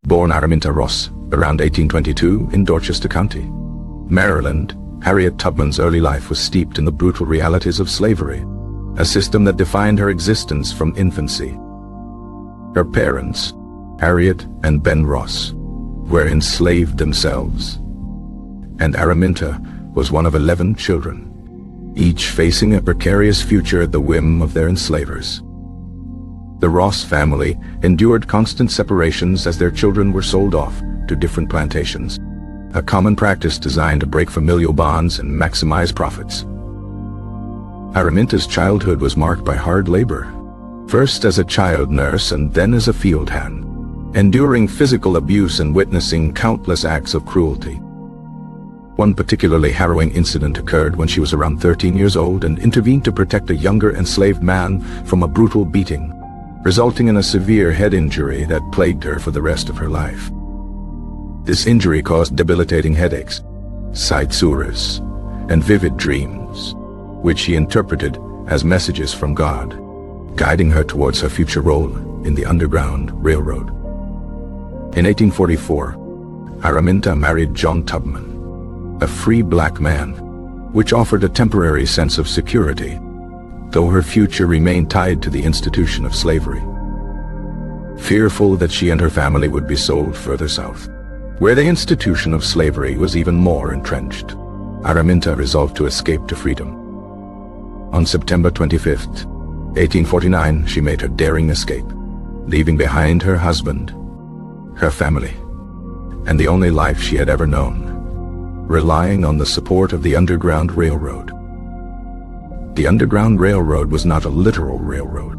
Born Araminta Ross around 1822 in Dorchester County, Maryland, Harriet Tubman's early life was steeped in the brutal realities of slavery, a system that defined her existence from infancy. Her parents, Harriet and Ben Ross, were enslaved themselves, and Araminta was one of 11 children, each facing a precarious future at the whim of their enslavers. The Ross family endured constant separations as their children were sold off to different plantations, a common practice designed to break familial bonds and maximize profits. Araminta's childhood was marked by hard labor, first as a child nurse and then as a field hand, enduring physical abuse and witnessing countless acts of cruelty. One particularly harrowing incident occurred when she was around 13 years old and intervened to protect a younger enslaved man from a brutal beating, resulting in a severe head injury that plagued her for the rest of her life. This injury caused debilitating headaches, sight sores, and vivid dreams, which she interpreted as messages from God, guiding her towards her future role in the Underground Railroad. In 1844, Araminta married John Tubman, a free black man, which offered a temporary sense of security, though her future remained tied to the institution of slavery. Fearful that she and her family would be sold further south, where the institution of slavery was even more entrenched, Araminta resolved to escape to freedom. On September 25, 1849, she made her daring escape, leaving behind her husband, her family, and the only life she had ever known, relying on the support of the Underground Railroad. The Underground Railroad was not a literal railroad,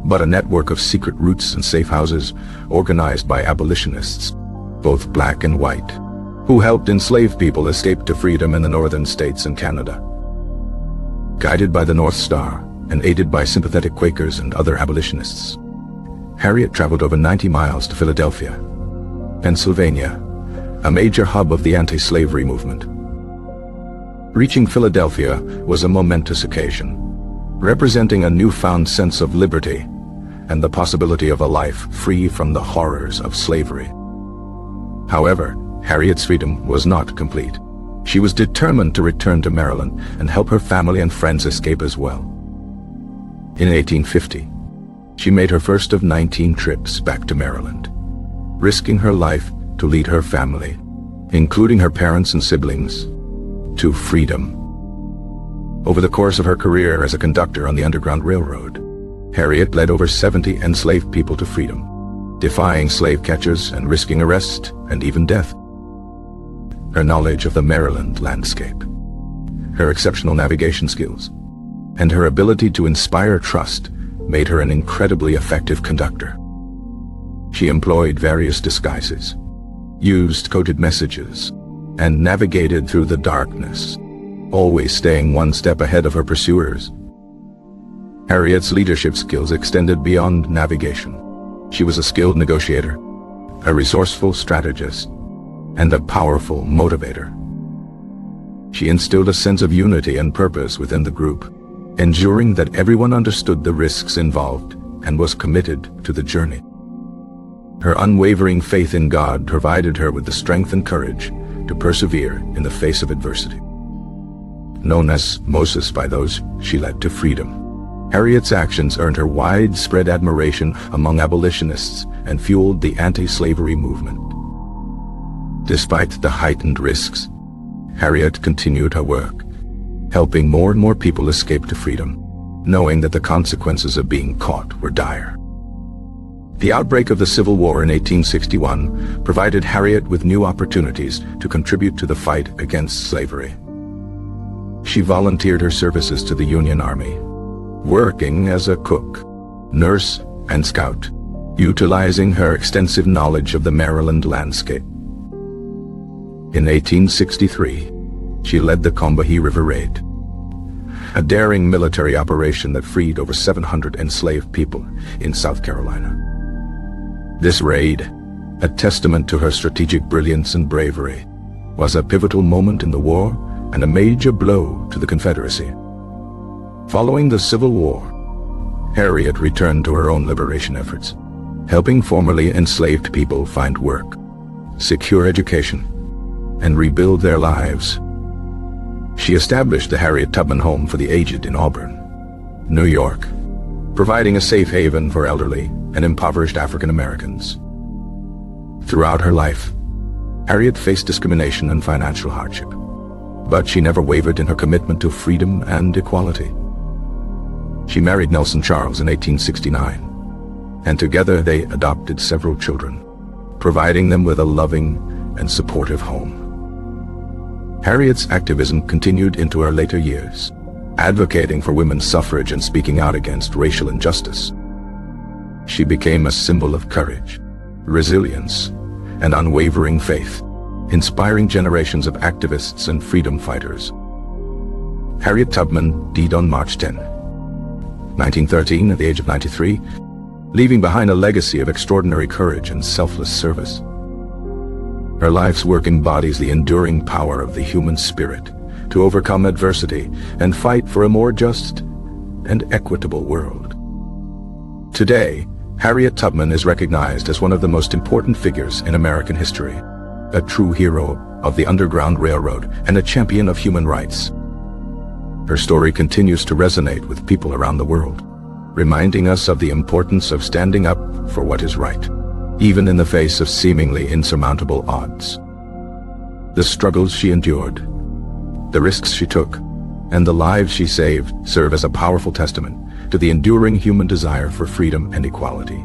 but a network of secret routes and safe houses organized by abolitionists, both black and white, who helped enslaved people escape to freedom in the northern states and Canada. Guided by the North Star and aided by sympathetic Quakers and other abolitionists, Harriet traveled over 90 miles to Philadelphia, Pennsylvania, a major hub of the anti-slavery movement. Reaching Philadelphia was a momentous occasion, representing a newfound sense of liberty and the possibility of a life free from the horrors of slavery. However, Harriet's freedom was not complete. She was determined to return to Maryland and help her family and friends escape as well. In 1850, she made her first of 19 trips back to Maryland, risking her life to lead her family, including her parents and siblings, to freedom. Over the course of her career as a conductor on the Underground Railroad, Harriet led over 70 enslaved people to freedom, defying slave catchers and risking arrest and even death. Her knowledge of the Maryland landscape, her exceptional navigation skills, and her ability to inspire trust made her an incredibly effective conductor. She employed various disguises, used coded messages, and navigated through the darkness, always staying one step ahead of her pursuers. Harriet's leadership skills extended beyond navigation. She was a skilled negotiator, a resourceful strategist, and a powerful motivator. She instilled a sense of unity and purpose within the group, ensuring that everyone understood the risks involved and was committed to the journey. Her unwavering faith in God provided her with the strength and courage to persevere in the face of adversity. Known as Moses by those she led to freedom, Harriet's actions earned her widespread admiration among abolitionists and fueled the anti-slavery movement. Despite the heightened risks, Harriet continued her work, helping more and more people escape to freedom, knowing that the consequences of being caught were dire. The outbreak of the Civil War in 1861 provided Harriet with new opportunities to contribute to the fight against slavery. She volunteered her services to the Union Army, working as a cook, nurse, and scout, utilizing her extensive knowledge of the Maryland landscape. In 1863, she led the Combahee River Raid, a daring military operation that freed over 700 enslaved people in South Carolina. This raid, a testament to her strategic brilliance and bravery, was a pivotal moment in the war and a major blow to the Confederacy. Following the Civil War, Harriet returned to her own liberation efforts, helping formerly enslaved people find work, secure education, and rebuild their lives. She established the Harriet Tubman Home for the Aged in Auburn, New York, providing a safe haven for elderly and impoverished African Americans. Throughout her life, Harriet faced discrimination and financial hardship, but she never wavered in her commitment to freedom and equality. She married Nelson Charles in 1869, and together they adopted several children, providing them with a loving and supportive home. Harriet's activism continued into her later years, advocating for women's suffrage and speaking out against racial injustice. She became a symbol of courage, resilience, and unwavering faith, inspiring generations of activists and freedom fighters. Harriet Tubman died on March 10, 1913, at the age of 93, leaving behind a legacy of extraordinary courage and selfless service. Her life's work embodies the enduring power of the human spirit to overcome adversity and fight for a more just and equitable world. Today, Harriet Tubman is recognized as one of the most important figures in American history, a true hero of the Underground Railroad and a champion of human rights. Her story continues to resonate with people around the world, reminding us of the importance of standing up for what is right, even in the face of seemingly insurmountable odds. The struggles she endured, the risks she took, and the lives she saved serve as a powerful testament to the enduring human desire for freedom and equality.